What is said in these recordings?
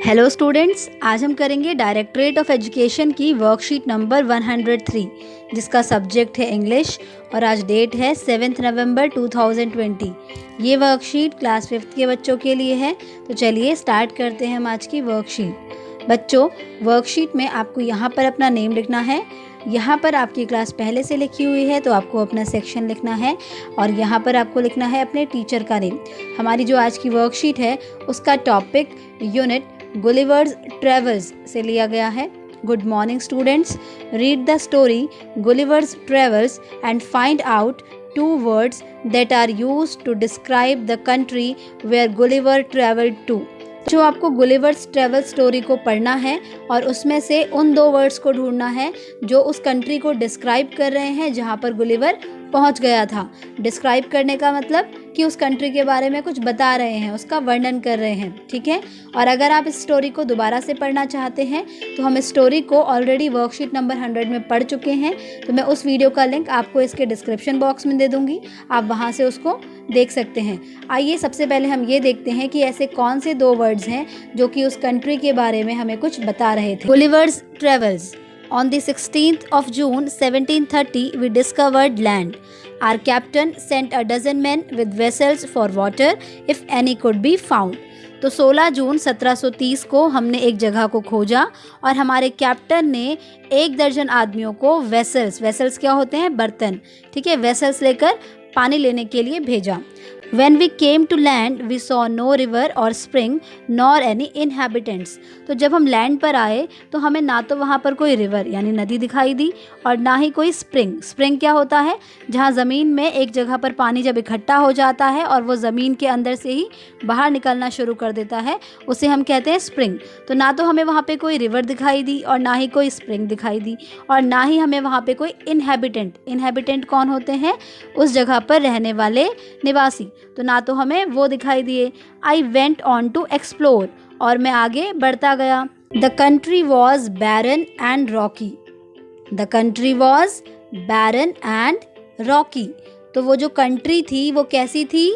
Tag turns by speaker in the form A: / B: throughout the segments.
A: Hello students, आज हम करेंगे डायरेक्टरेट ऑफ एजुकेशन की वर्कशीट नंबर 103 जिसका सब्जेक्ट है इंग्लिश और आज डेट है 7 नवंबर 2020। ये वर्कशीट क्लास 5th के बच्चों के लिए है। तो चलिए स्टार्ट करते हैं हम आज की वर्कशीट। बच्चों, वर्कशीट में आपको यहाँ पर अपना नेम लिखना है। यहाँ पर आपकी क्लास पहले से लिखी हुई है तो आपको अपना सेक्शन लिखना है और यहाँ पर आपको लिखना है अपने टीचर का नेम। हमारी जो आज की वर्कशीट है उसका टॉपिक यूनिट गुलिवर्स ट्रेवल्स से लिया गया है। Good morning students, read the story Gulliver's travels and find out 2 words that are used to describe the country where Gulliver traveled to। जो आपको गुलिवर्स ट्रेवल स्टोरी को पढ़ना है और उसमें से उन 2 वर्ड्स को ढूंढना है जो उस कंट्री को डिस्क्राइब कर रहे हैं जहाँ पर गुलिवर पहुँच गया था। डिस्क्राइब करने का मतलब कि उस कंट्री के बारे में कुछ बता रहे हैं, उसका वर्णन कर रहे हैं, ठीक है। और अगर आप इस स्टोरी को दोबारा से पढ़ना चाहते हैं तो हम इस स्टोरी को ऑलरेडी वर्कशीट नंबर 100 में पढ़ चुके हैं। तो मैं उस वीडियो का लिंक आपको इसके डिस्क्रिप्शन बॉक्स में दे दूँगी, आप वहाँ से उसको देख सकते हैं। आइए सबसे पहले हम ये देखते हैं कि ऐसे कौन से 2 वर्ड्स हैं जो कि उस कंट्री के बारे में हमें कुछ बता रहे थे। Gulliver's travels. On the 16th of June 1730, we discovered land. Our captain sent a dozen men with vessels for water, if any could be found. तो 16 जून 1730 को हमने एक जगह को खोजा और हमारे कैप्टन ने 1 दर्जन आदमियों को वेसल्स क्या होते हैं, बर्तन, ठीक है, वेसल्स लेकर पानी लेने के लिए भेजा। When we came to land, we saw no river or spring nor any inhabitants। तो जब हम लैंड पर आए तो हमें ना तो वहाँ पर कोई रिवर यानी नदी दिखाई दी और ना ही कोई स्प्रिंग क्या होता है, जहाँ ज़मीन में एक जगह पर पानी जब इकट्ठा हो जाता है और वो ज़मीन के अंदर से ही बाहर निकलना शुरू कर देता है, उसे हम कहते हैं स्प्रिंग। तो ना तो हमें वहाँ पे कोई रिवर दिखाई दी और ना ही कोई स्प्रिंग दिखाई दी और ना ही हमें वहाँ पे कोई इनहेबिटेंट कौन होते हैं, उस जगह पर रहने वाले निवासी, तो ना तो हमें वो दिखाई दिए। I went on to explore, और मैं आगे बढ़ता गया। The country was barren and rocky. The country was barren and rocky. तो वो जो कंट्री थी वो कैसी थी,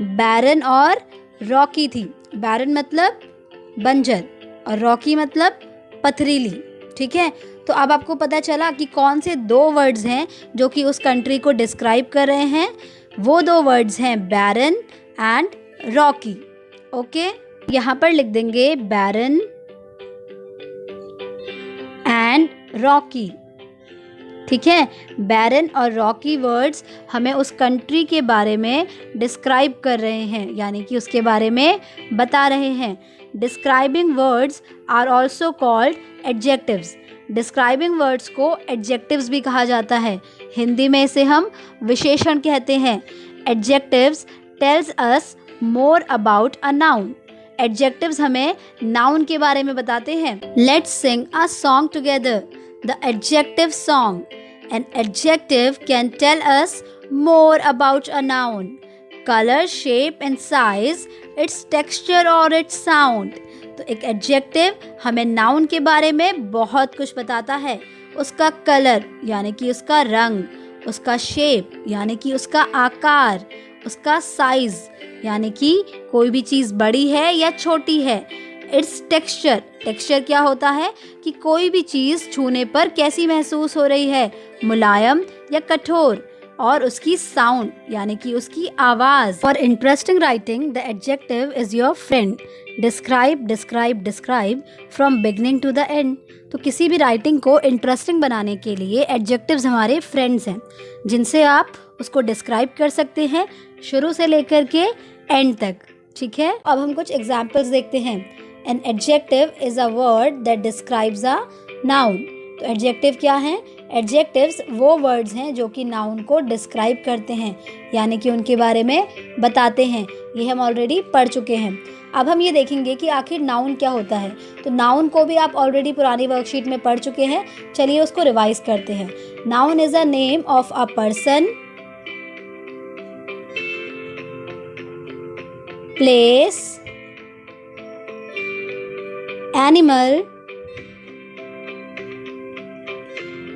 A: बैरन और रॉकी थी। बैरन मतलब बंजर और रॉकी मतलब पथरीली, ठीक है। तो अब आपको पता चला कि कौन से 2 वर्ड्स हैं जो कि उस कंट्री को डिस्क्राइब कर रहे हैं। वो 2 वर्ड्स हैं बैरन एंड रॉकी। ओके, यहाँ पर लिख देंगे बैरन एंड रॉकी, ठीक है। बैरन और रॉकी वर्ड्स हमें उस कंट्री के बारे में डिस्क्राइब कर रहे हैं, यानी कि उसके बारे में बता रहे हैं। Describing words are also called adjectives. Describing words को एडजेक्टिव्स भी कहा जाता है। हिंदी में इसे हम विशेषण कहते हैं। Adjectives tells us more about a noun. Adjectives हमें नाउन के बारे में बताते हैं। Let's sing a song together, the adjective song. An adjective can tell us more about a noun. Colour, shape and size, its texture और its sound. तो एक adjective हमें नाउन के बारे में बहुत कुछ बताता है। उसका कलर यानी कि उसका रंग, उसका शेप यानी कि उसका आकार, उसका साइज यानी कि कोई भी चीज़ बड़ी है या छोटी है। इट्स टेक्सचर क्या होता है कि कोई भी चीज़ छूने पर कैसी महसूस हो रही है, मुलायम या कठोर। और उसकी साउंड यानी कि उसकी आवाज़। For interesting writing the adjective is your friend. Describe from beginning to the end. तो किसी भी राइटिंग को इंटरेस्टिंग बनाने के लिए एडजेक्टिव्स हमारे फ्रेंड्स हैं जिनसे आप उसको डिस्क्राइब कर सकते हैं शुरू से लेकर के एंड तक, ठीक है। अब हम कुछ एग्जाम्पल्स देखते हैं। An adjective is a word that describes a noun. तो एडजेक्टिव क्या हैं? एडजेक्टिव्स वो वर्ड्स हैं जो कि नाउन को डिस्क्राइब करते हैं, यानी कि उनके बारे में बताते हैं। ये हम ऑलरेडी पढ़ चुके हैं। अब हम ये देखेंगे कि आखिर नाउन क्या होता है। तो नाउन को भी आप ऑलरेडी पुरानी वर्कशीट में पढ़ चुके हैं, चलिए उसको रिवाइज करते हैं। Noun is a name of a person, place, animal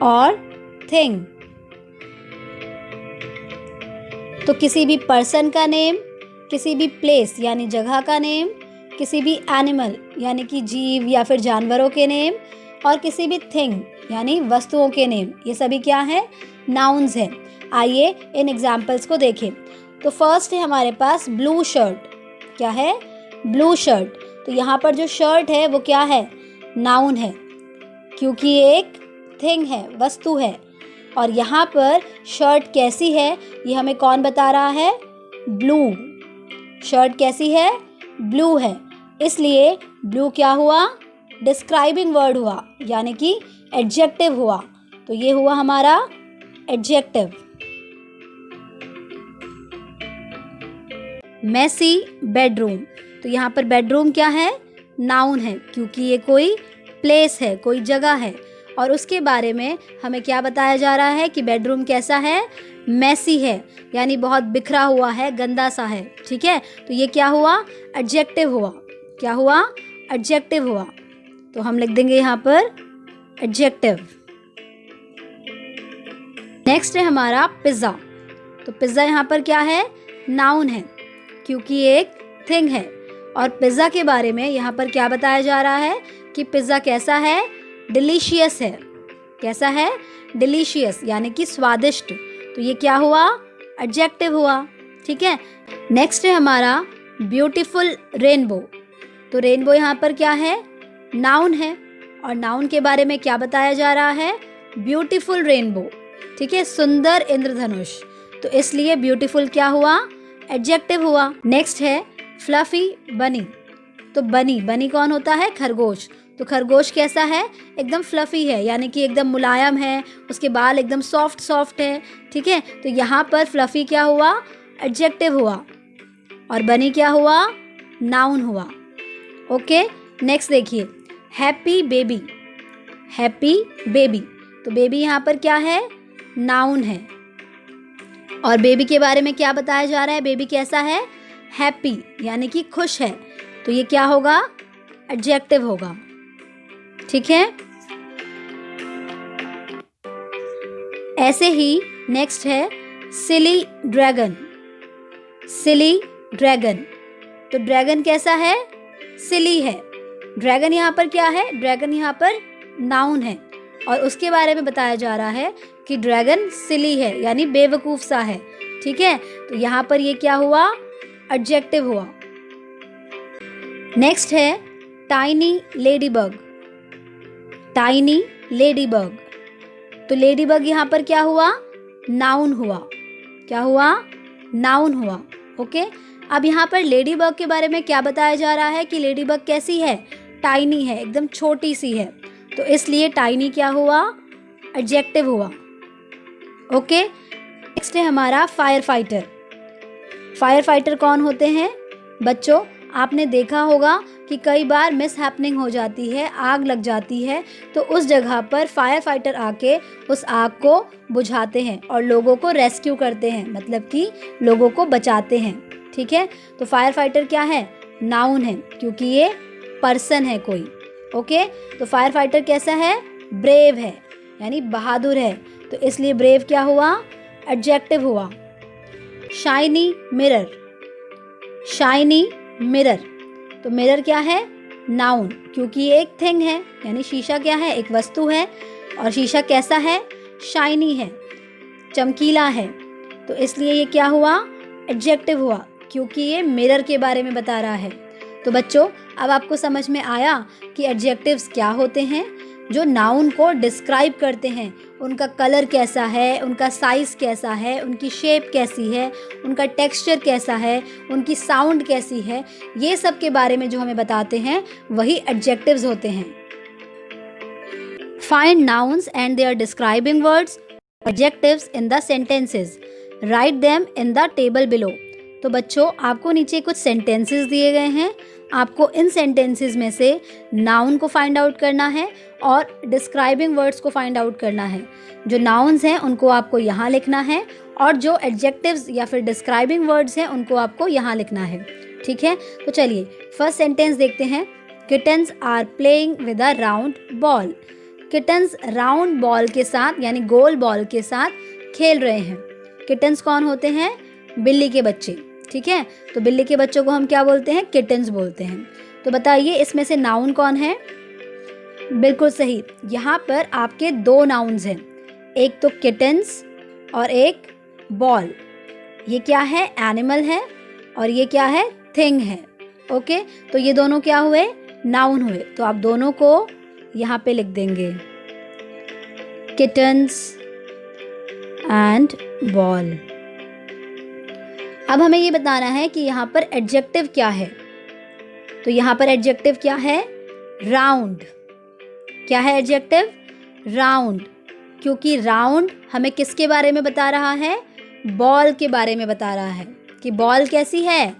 A: और थिंग। तो किसी भी पर्सन का नेम, किसी भी प्लेस यानी जगह का नेम, किसी भी एनिमल यानी कि जीव या फिर जानवरों के नेम, और किसी भी थिंग यानी वस्तुओं के नेम, ये सभी क्या है, नाउन्स हैं। आइए इन एग्जाम्पल्स को देखें। तो फर्स्ट है हमारे पास ब्लू शर्ट। क्या है, ब्लू शर्ट। तो यहाँ पर जो शर्ट है वो क्या है, नाउन है, क्योंकि ये एक थिंग है, वस्तु है। और यहाँ पर शर्ट कैसी है ये हमें कौन बता रहा है, ब्लू। शर्ट कैसी है, ब्लू है, इसलिए ब्लू क्या हुआ, डिस्क्राइबिंग वर्ड हुआ, यानी कि एडजेक्टिव हुआ। तो ये हुआ हमारा एडजेक्टिव। Messi bedroom. तो यहाँ पर बेडरूम क्या है, नाउन है, क्योंकि ये कोई प्लेस है, कोई जगह है। और उसके बारे में हमें क्या बताया जा रहा है कि बेडरूम कैसा है, मेसी है, यानी बहुत बिखरा हुआ है, गंदा सा है। ठीक है, तो ये क्या हुआ, एडजेक्टिव हुआ। क्या हुआ, एडजेक्टिव हुआ। तो हम लिख देंगे यहाँ पर एडजेक्टिव। नेक्स्ट है हमारा पिज़्ज़ा। तो पिज़्ज़ा यहाँ पर क्या है, नाउन है, क्योंकि एक थिंग है। और पिज़्ज़ा के बारे में यहाँ पर क्या बताया जा रहा है कि पिज़्ज़ा कैसा है, डिलीशियस है। कैसा है, डिलीशियस, यानी कि स्वादिष्ट। तो ये क्या हुआ, एडजेक्टिव हुआ। ठीक है, नेक्स्ट है हमारा ब्यूटीफुल रेनबो। तो रेनबो यहाँ पर क्या है, नाउन है, और नाउन के बारे में क्या बताया जा रहा है, ब्यूटीफुल रेनबो। ठीक है, सुंदर इंद्रधनुष। तो इसलिए ब्यूटीफुल क्या हुआ, एडजेक्टिव हुआ। नेक्स्ट है फ्लफी बनी। तो बनी कौन होता है, खरगोश। तो खरगोश कैसा है, एकदम फ्लफी है, यानी कि एकदम मुलायम है, उसके बाल एकदम सॉफ्ट है। ठीक है, तो यहाँ पर फ्लफी क्या हुआ, एडजेक्टिव हुआ, और बनी क्या हुआ, नाउन हुआ। ओके, नेक्स्ट देखिए हैप्पी बेबी। Happy baby. तो बेबी यहाँ पर क्या है, नाउन है, और बेबी के बारे में क्या बताया जा रहा है, बेबी कैसा है, हैप्पी, यानी कि खुश है। तो ये क्या होगा, एडजेक्टिव होगा। ठीक है, ऐसे ही नेक्स्ट है सिली ड्रैगन। सिली ड्रैगन। तो ड्रैगन कैसा है, सिली है। ड्रैगन यहाँ पर क्या है, ड्रैगन यहाँ पर नाउन है, और उसके बारे में बताया जा रहा है कि ड्रैगन सिली है, यानी बेवकूफ़ सा है। ठीक है, तो यहाँ पर ये क्या हुआ, एडजेक्टिव हुआ। नेक्स्ट है टाइनी लेडीबग। Tiny ladybug. तो लेडीबग यहाँ पर क्या हुआ, नाउन हुआ। क्या हुआ, नाउन हुआ। ओके, अब यहाँ पर लेडीबग के बारे में क्या बताया जा रहा है कि लेडीबग कैसी है, टाइनी है, एकदम छोटी सी है। तो इसलिए टाइनी क्या हुआ, एडजेक्टिव हुआ। ओके, नेक्स्ट है हमारा फायर फाइटर। फायर फाइटर कौन होते हैं बच्चों, आपने देखा होगा कि कई बार मिस हैपनिंग हो जाती है, आग लग जाती है, तो उस जगह पर फायर फाइटर आके उस आग को बुझाते हैं और लोगों को रेस्क्यू करते हैं, मतलब कि लोगों को बचाते हैं। ठीक है, तो फायर फाइटर क्या है, नाउन है, क्योंकि ये पर्सन है कोई। ओके, तो फायर फाइटर कैसा है, ब्रेव है, यानी बहादुर है। तो इसलिए ब्रेव क्या हुआ, एडजेक्टिव हुआ। Shiny mirror. Shiny mirror. तो मिरर क्या है, नाउन, क्योंकि ये एक थिंग है, यानी शीशा क्या है, एक वस्तु है, और शीशा कैसा है, शाइनी है, चमकीला है। तो इसलिए ये क्या हुआ, एडजेक्टिव हुआ, क्योंकि ये मिरर के बारे में बता रहा है। तो बच्चों, अब आपको समझ में आया कि एडजेक्टिव्स क्या होते हैं, जो नाउन को डिस्क्राइब करते हैं। उनका कलर कैसा है, उनका साइज़ कैसा है, उनकी शेप कैसी है, उनका टेक्सचर कैसा है, उनकी साउंड कैसी है, ये सब के बारे में जो हमें बताते हैं वही एडजेक्टिव्स होते हैं। Find nouns and their describing words, adjectives in the sentences, write them in the table below. तो बच्चों, आपको नीचे कुछ सेंटेंसेस दिए गए हैं, आपको इन सेंटेंसेस में से नाउन को फाइंड आउट करना है और डिस्क्राइबिंग वर्ड्स को फाइंड आउट करना है। जो नाउन्स हैं उनको आपको यहाँ लिखना है, और जो एडजेक्टिव्स या फिर डिस्क्राइबिंग वर्ड्स हैं उनको आपको यहाँ लिखना है। ठीक है, तो चलिए फर्स्ट सेंटेंस देखते हैं। Kittens are playing with a round ball. Kittens round ball के साथ, यानी गोल बॉल के साथ खेल रहे हैं। किटन्स कौन होते हैं, बिल्ली के बच्चे। ठीक है, तो बिल्ली के बच्चों को हम क्या बोलते हैं, किटन्स बोलते हैं। तो बताइए इसमें से नाउन कौन है? बिल्कुल सही, यहाँ पर आपके दो नाउन्स हैं, एक तो किटन्स और एक बॉल। ये क्या है? एनिमल है, और ये क्या है? थिंग है। ओके, तो ये दोनों क्या हुए? नाउन हुए। तो आप दोनों को यहाँ पे लिख देंगे, किटन्स एंड बॉल। अब हमें ये बताना है कि यहाँ पर एडजेक्टिव क्या है। तो यहाँ पर एडजेक्टिव क्या है? राउंड। क्या है एडजेक्टिव? राउंड। क्योंकि राउंड हमें किसके बारे में बता रहा है? बॉल के बारे में बता रहा है कि बॉल कैसी है?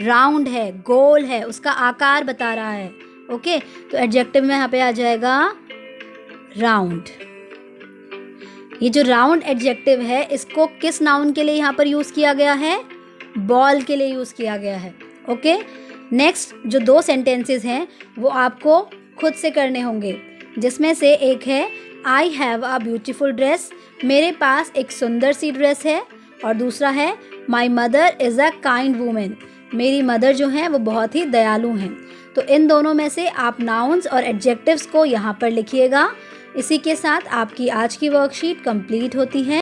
A: राउंड है, गोल है, उसका आकार बता रहा है। ओके, तो एडजेक्टिव में यहाँ पे आ जाएगा राउंड। ये जो राउंड एडजेक्टिव है, इसको किस नाउन के लिए यहाँ पर यूज़ किया गया है? बॉल के लिए यूज़ किया गया है। ओके, नेक्स्ट जो दो सेंटेंसेस हैं वो आपको खुद से करने होंगे, जिसमें से एक है I have a beautiful dress, मेरे पास एक सुंदर सी ड्रेस है, और दूसरा है my mother is a kind women, मेरी मदर जो हैं वो बहुत ही दयालु हैं। तो इन दोनों में से आप नाउन्स और एडजेक्टिव्स को यहाँ पर लिखिएगा। इसी के साथ आपकी आज की वर्कशीट कंप्लीट होती है।